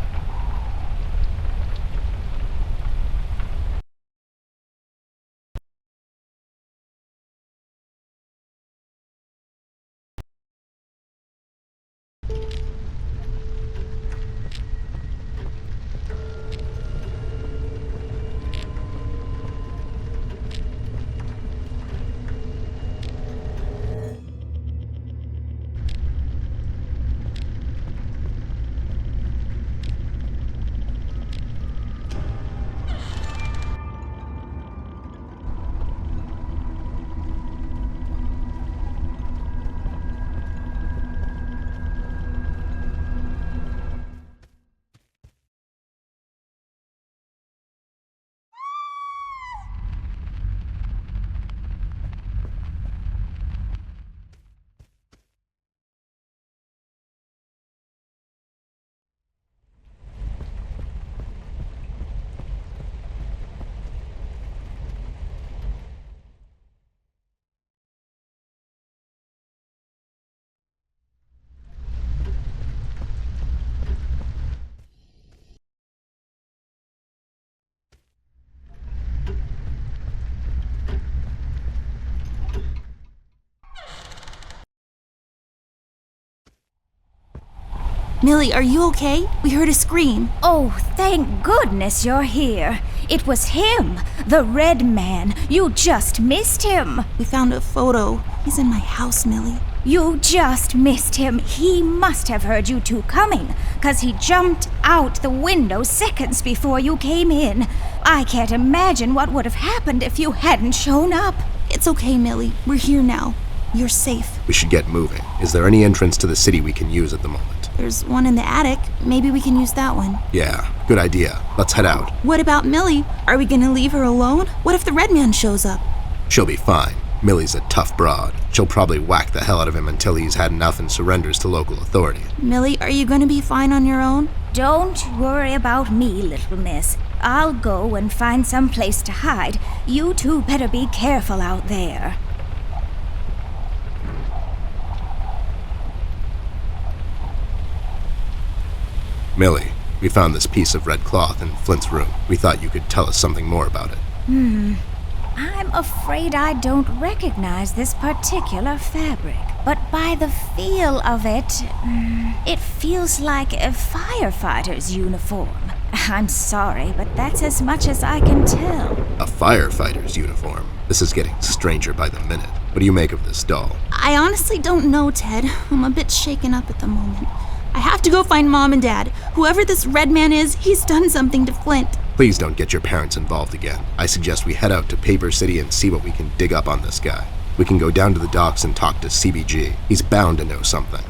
Millie, are you okay? We heard a scream. Oh, thank goodness you're here. It was him, the red man. You just missed him. We found a photo. He's in my house, Millie. You just missed him. He must have heard you two coming, 'cause he jumped out the window seconds before you came in. I can't imagine what would have happened if you hadn't shown up. It's okay, Millie. We're here now. You're safe. We should get moving. Is there any entrance to the city we can use at the moment? There's one in the attic. Maybe we can use that one. Yeah, good idea. Let's head out. What about Millie? Are we gonna leave her alone? What if the red man shows up? She'll be fine. Millie's a tough broad. She'll probably whack the hell out of him until he's had enough and surrenders to local authority. Millie, are you gonna be fine on your own? Don't worry about me, little miss. I'll go and find some place to hide. You two better be careful out there. Millie, we found this piece of red cloth in Flint's room. We thought you could tell us something more about it. I'm afraid I don't recognize this particular fabric, but by the feel of it, it feels like a firefighter's uniform. I'm sorry, but that's as much as I can tell. A firefighter's uniform. This is getting stranger by the minute. What do you make of this doll? I honestly don't know, Ted. I'm a bit shaken up at the moment. I have to go find Mom and Dad. Whoever this red man is, he's done something to Flint. Please don't get your parents involved again. I suggest we head out to Paper City and see what we can dig up on this guy. We can go down to the docks and talk to CBG. He's bound to know something.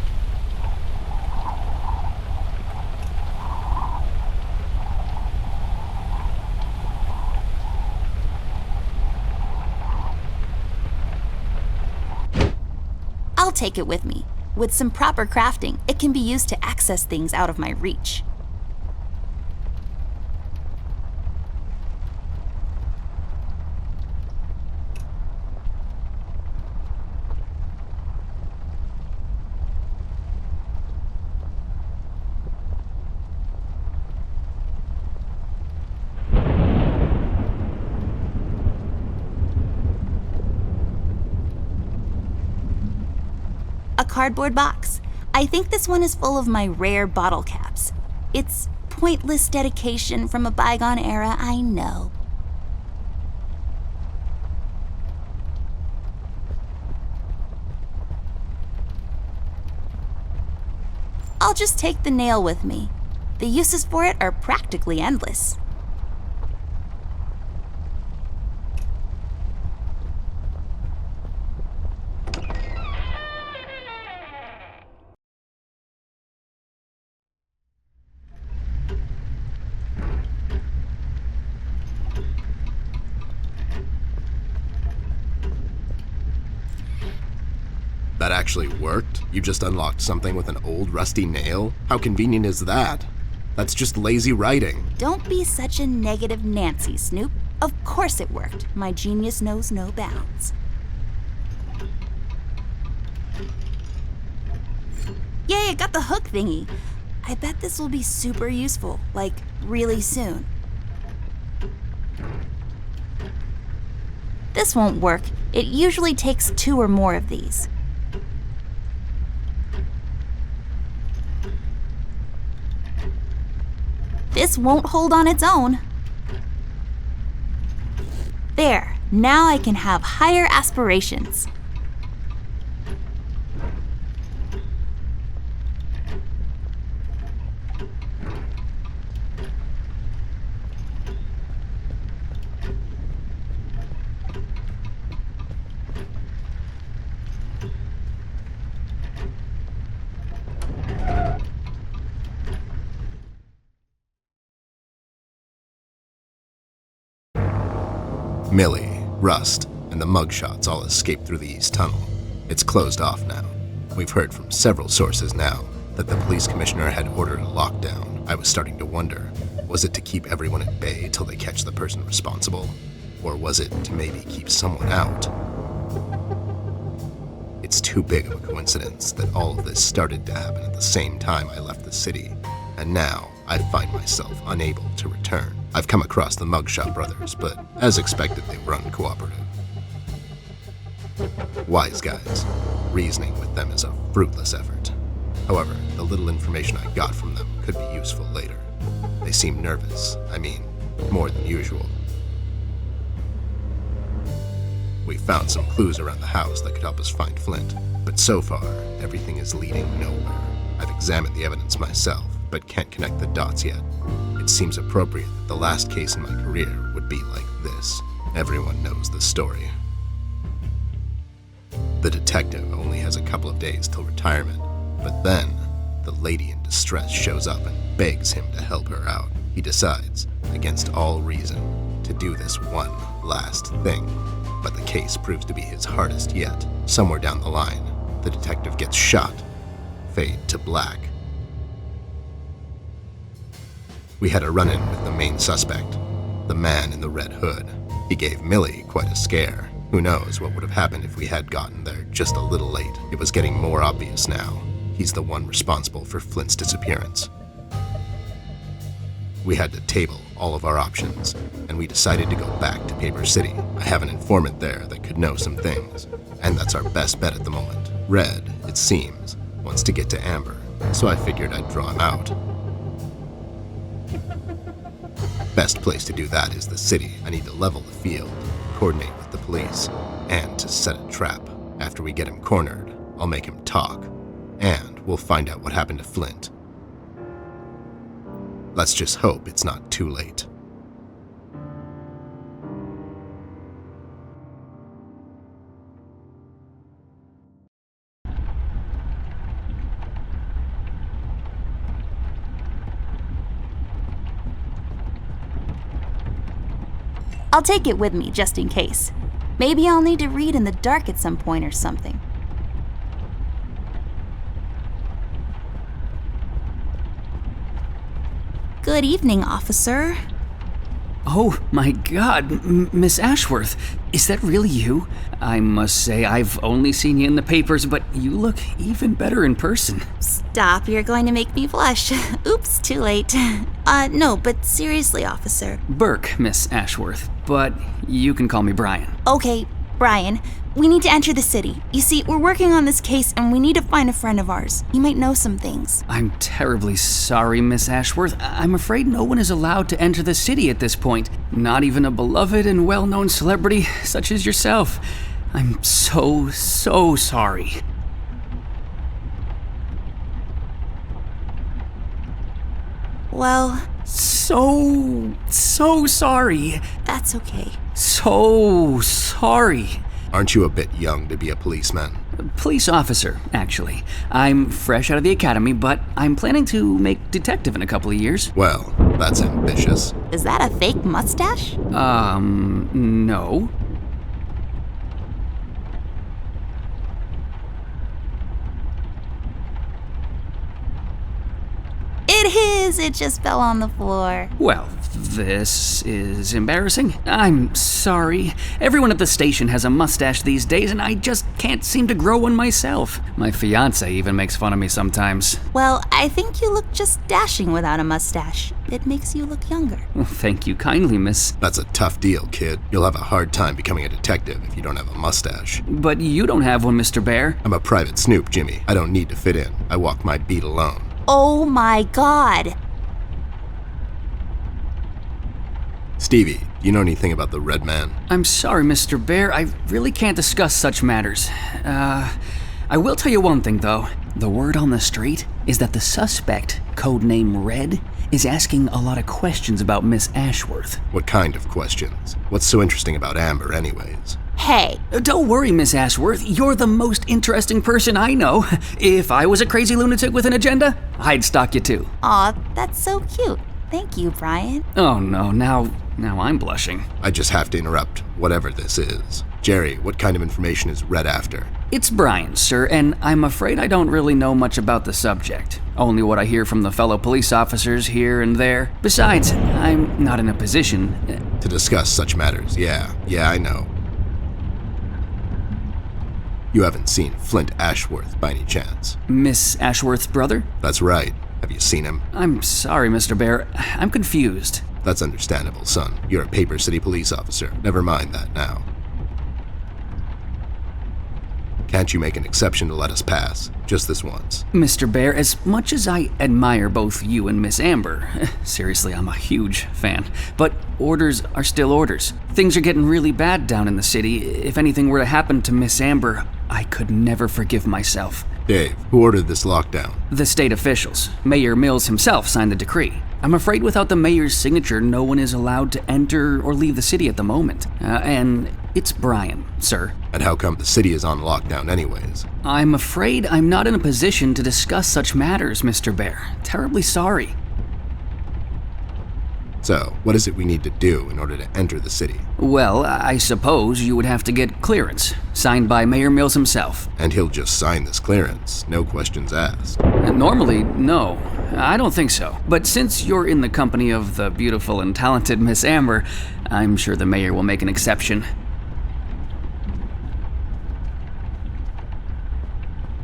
I'll take it with me. With some proper crafting, it can be used to access things out of my reach. A cardboard box. I think this one is full of my rare bottle caps. It's pointless dedication from a bygone era, I know. I'll just take the nail with me. The uses for it are practically endless. That actually worked? You just unlocked something with an old rusty nail? How convenient is that? That's just lazy writing. Don't be such a negative Nancy, Snoop. Of course it worked. My genius knows no bounds. Yay, I got the hook thingy. I bet this will be super useful, like really soon. This won't work. It usually takes 2 or more of these. This won't hold on its own. There, now I can have higher aspirations. Millie, Rust, and the mugshots all escaped through the east tunnel. It's closed off now. We've heard from several sources now that the police commissioner had ordered a lockdown. I was starting to wonder, was it to keep everyone at bay till they catch the person responsible? Or was it to maybe keep someone out? It's too big of a coincidence that all of this started to happen at the same time I left the city, and now I find myself unable to return. I've come across the Mugshot brothers, but as expected, they were uncooperative. Wise guys. Reasoning with them is a fruitless effort. However, the little information I got from them could be useful later. They seem nervous. I mean, more than usual. We found some clues around the house that could help us find Flint, but so far, everything is leading nowhere. I've examined the evidence myself, but can't connect the dots yet. It seems appropriate that the last case in my career would be like this. Everyone knows the story. The detective only has a couple of days till retirement, but then the lady in distress shows up and begs him to help her out. He decides, against all reason, to do this one last thing. But the case proves to be his hardest yet. Somewhere down the line, the detective gets shot. Fade to black. We had a run-in with the main suspect, the man in the red hood. He gave Millie quite a scare. Who knows what would have happened if we had gotten there just a little late. It was getting more obvious now. He's the one responsible for Flint's disappearance. We had to table all of our options, and we decided to go back to Paper City. I have an informant there that could know some things, and that's our best bet at the moment. Red, it seems, wants to get to Amber, so I figured I'd draw him out. Best place to do that is the city. I need to level the field, coordinate with the police, and to set a trap. After we get him cornered, I'll make him talk, and we'll find out what happened to Flint. Let's just hope it's not too late. I'll take it with me just in case. Maybe I'll need to read in the dark at some point or something. Good evening, officer. Oh my god, Miss Ashworth, is that really you? I must say, I've only seen you in the papers, but you look even better in person. Stop, you're going to make me blush. Oops, too late. No, but seriously, officer. Burke, Miss Ashworth, but you can call me Brian. Okay, Brian, we need to enter the city. You see, we're working on this case and we need to find a friend of ours. He might know some things. I'm terribly sorry, Miss Ashworth. I'm afraid no one is allowed to enter the city at this point. Not even a beloved and well-known celebrity such as yourself. I'm so sorry. Well, So sorry. that's okay. So sorry. Aren't you a bit young to be a policeman? Police officer, actually. I'm fresh out of the academy, but I'm planning to make detective in a couple of years. Well, that's ambitious. Is that a fake mustache? No. It is! It just fell on the floor. Well, this is embarrassing. I'm sorry. Everyone at the station has a mustache these days, and I just can't seem to grow one myself. My fiance even makes fun of me sometimes. Well, I think you look just dashing without a mustache. It makes you look younger. Well, thank you kindly, miss. That's a tough deal, kid. You'll have a hard time becoming a detective if you don't have a mustache. But you don't have one, Mr. Bear. I'm a private snoop, Jimmy. I don't need to fit in. I walk my beat alone. Oh my god! Stevie, do you know anything about the Red Man? I'm sorry, Mr. Bear. I really can't discuss such matters. I will tell you one thing, though. The word on the street is that the suspect, codename Red, is asking a lot of questions about Miss Ashworth. What kind of questions? What's so interesting about Amber, anyways? Hey, Don't worry, Miss Ashworth. You're the most interesting person I know. If I was a crazy lunatic with an agenda, I'd stalk you too. aw, that's so cute. Thank you, Brian. Oh no, now I'm blushing. I just have to interrupt, whatever this is. Jerry, what kind of information is Red after? It's Brian, sir, and I'm afraid I don't really know much about the subject. Only what I hear from the fellow police officers here and there. Besides, I'm not in a position. To discuss such matters, yeah, I know. You haven't seen Flint Ashworth by any chance? Miss Ashworth's brother? That's right. Have you seen him? I'm sorry, Mr. Bear. I'm confused. That's understandable, son. You're a Paper City police officer. Never mind that now. Can't you make an exception to let us pass? Just this once. Mr. Bear, as much as I admire both you and Miss Amber, seriously, I'm a huge fan, but orders are still orders. Things are getting really bad down in the city. If anything were to happen to Miss Amber, I could never forgive myself. Dave, who ordered this lockdown? The state officials. Mayor Mills himself signed the decree. I'm afraid without the mayor's signature, no one is allowed to enter or leave the city at the moment. And it's Brian, sir. And how come the city is on lockdown anyways? I'm afraid I'm not in a position to discuss such matters, Mr. Bear. Terribly sorry. So, what is it we need to do in order to enter the city? Well, I suppose you would have to get clearance, signed by Mayor Mills himself. And he'll just sign this clearance, no questions asked. Normally, no. I don't think so. But since you're in the company of the beautiful and talented Miss Amber, I'm sure the mayor will make an exception.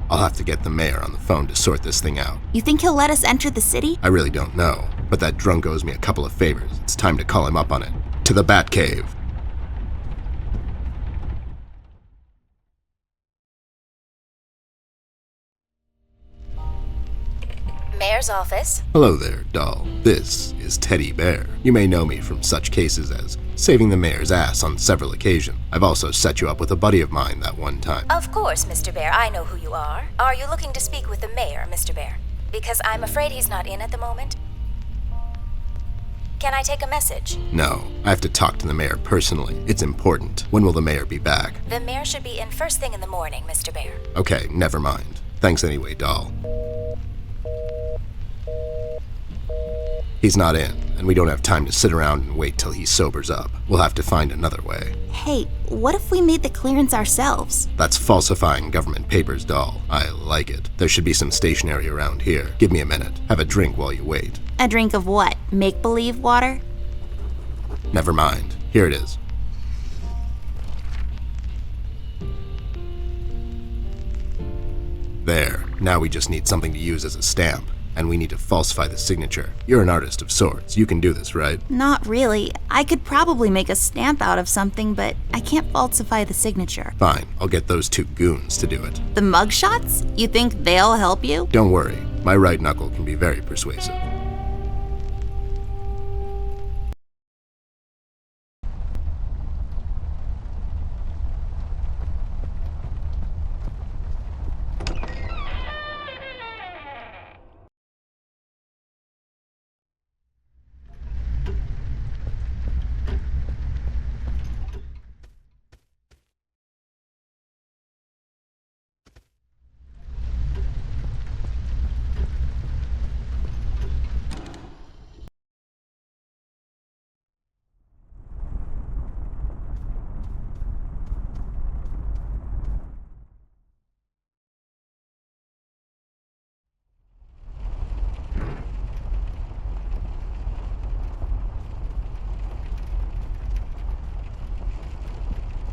I'll have to get the mayor on the phone to sort this thing out. You think he'll let us enter the city? I really don't know, but that drunk owes me a couple of favors. It's time to call him up on it. To the Batcave. Mayor's office. Hello there, doll. This is Teddy Bear. You may know me from such cases as saving the mayor's ass on several occasions. I've also set you up with a buddy of mine that one time. Of course, Mr. Bear, I know who you are. Are you looking to speak with the mayor, Mr. Bear? Because I'm afraid he's not in at the moment. Can I take a message? No, I have to talk to the mayor personally. It's important. When will the mayor be back? The mayor should be in first thing in the morning, Mr. Bear. Okay, never mind. Thanks anyway, doll. He's not in, and we don't have time to sit around and wait till he sobers up. We'll have to find another way. Hey, what if we made the clearance ourselves? That's falsifying government papers, doll. I like it. There should be some stationery around here. Give me a minute. Have a drink while you wait. A drink of what? Make-believe water? Never mind. Here it is. There. Now we just need something to use as a stamp. And we need to falsify the signature. You're an artist of sorts. You can do this, right? Not really. I could probably make a stamp out of something, but I can't falsify the signature. Fine. I'll get those two goons to do it. The mugshots? You think they'll help you? Don't worry. My right knuckle can be very persuasive.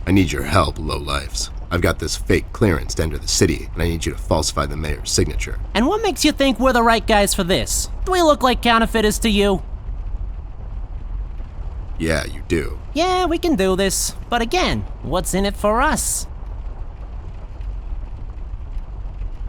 I need your help, lowlifes. I've got this fake clearance to enter the city, and I need you to falsify the mayor's signature. And what makes you think we're the right guys for this? Do we look like counterfeiters to you? Yeah, you do. Yeah, we can do this. But again, what's in it for us?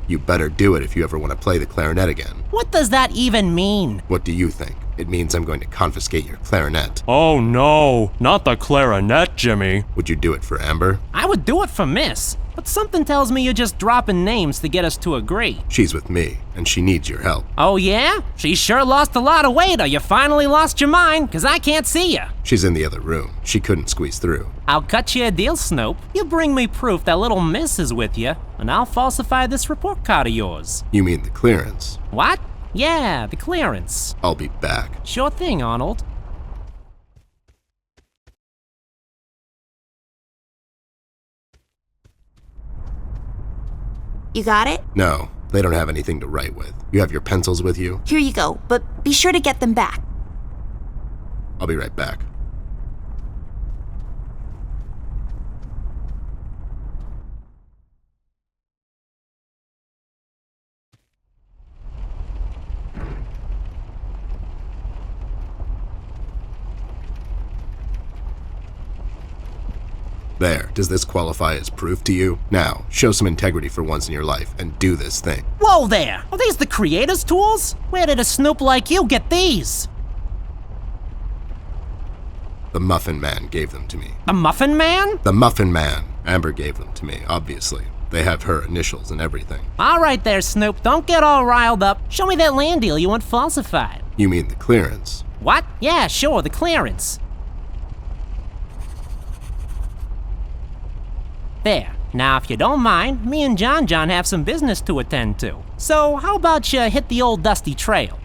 You better do it if you ever want to play the clarinet again. What does that even mean? What do you think? It means I'm going to confiscate your clarinet. Oh no, not the clarinet, Jimmy. Would you do it for Amber? I would do it for Miss, but something tells me you're just dropping names to get us to agree. She's with me, and she needs your help. Oh yeah? She sure lost a lot of weight, or you finally lost your mind, 'cause I can't see you. She's in the other room. She couldn't squeeze through. I'll cut you a deal, Snope. You bring me proof that little Miss is with you, and I'll falsify this report card of yours. You mean the clearance? What? Yeah, the clearance. I'll be back. Sure thing, Arnold. You got it? No, they don't have anything to write with. You have your pencils with you? Here you go, but be sure to get them back. I'll be right back. There, does this qualify as proof to you? Now, show some integrity for once in your life and do this thing. Whoa there! Are these the creator's tools? Where did a snoop like you get these? The Muffin Man gave them to me. The Muffin Man? The Muffin Man. Amber gave them to me, obviously. They have her initials and everything. All right there, Snoop. Don't get all riled up. Show me that land deal you want falsified. You mean the clearance? What? Yeah, sure, the clearance. There. Now, if you don't mind, me and John have some business to attend to. So, how about you hit the old dusty trail?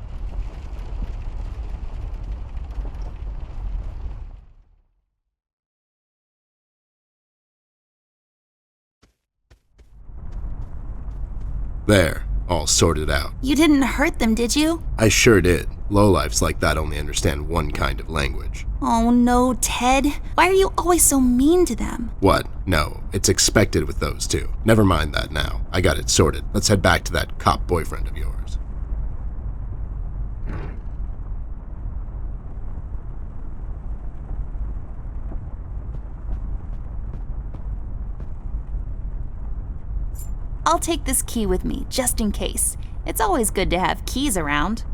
There, all sorted out. You didn't hurt them, did you? I sure did. Lowlifes like that only understand one kind of language. Oh no, Ted. Why are you always so mean to them? What? No, it's expected with those two. Never mind that now. I got it sorted. Let's head back to that cop boyfriend of yours. I'll take this key with me, just in case. It's always good to have keys around.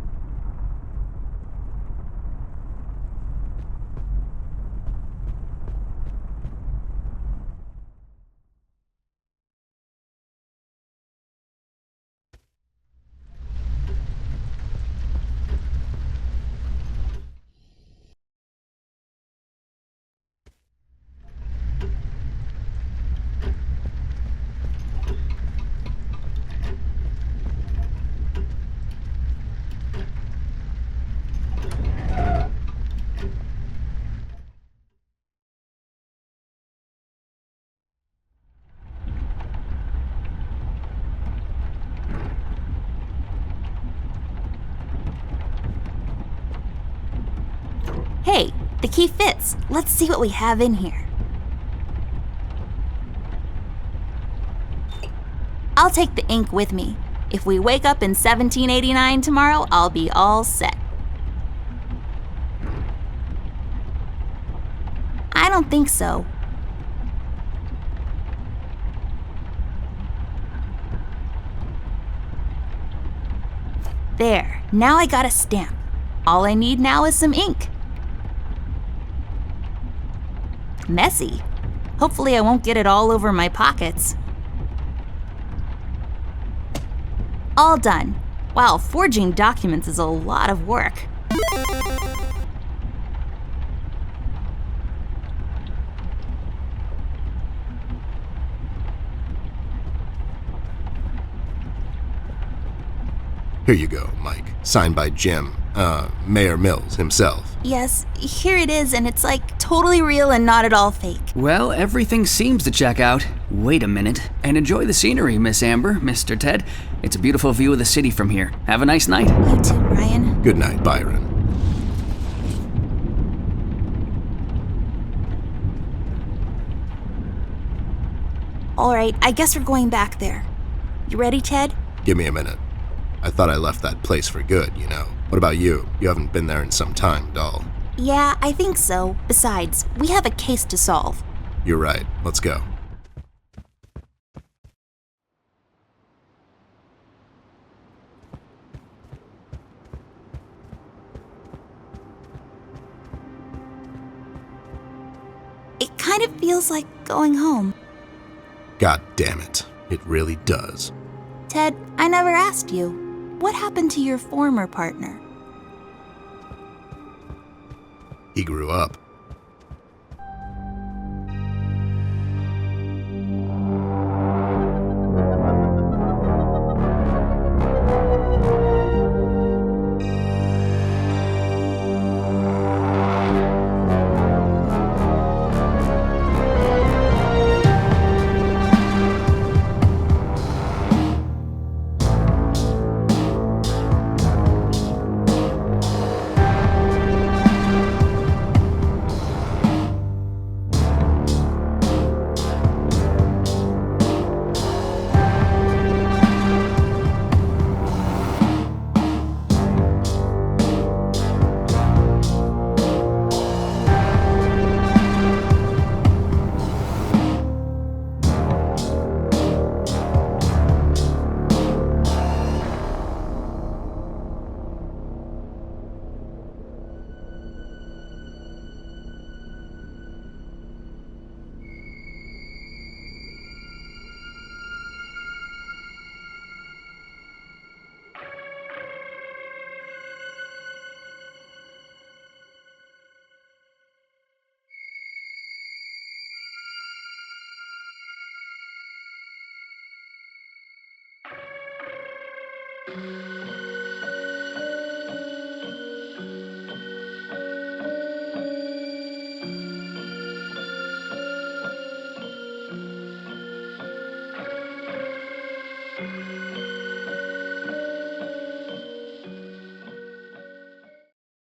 The key fits. Let's see what we have in here. I'll take the ink with me. If we wake up in 1789 tomorrow, I'll be all set. I don't think so. There, now I got a stamp. All I need now is some ink. Messy. Hopefully I won't get it all over my pockets. All done. Wow, forging documents is a lot of work. Here you go, Mike. Signed by Jim, Mayor Mills himself. Yes, here it is, and it's like totally real and not at all fake. Well, everything seems to check out. Wait a minute. And enjoy the scenery, Miss Amber, Mr. Ted. It's a beautiful view of the city from here. Have a nice night. You too, Ryan. Good night, Byron. All right, I guess we're going back there. You ready, Ted? Give me a minute. I thought I left that place for good, you know. What about you? You haven't been there in some time, doll. Yeah, I think so. Besides, we have a case to solve. You're right. Let's go. It kind of feels like going home. God damn it. It really does. Ted, I never asked you. What happened to your former partner? He grew up.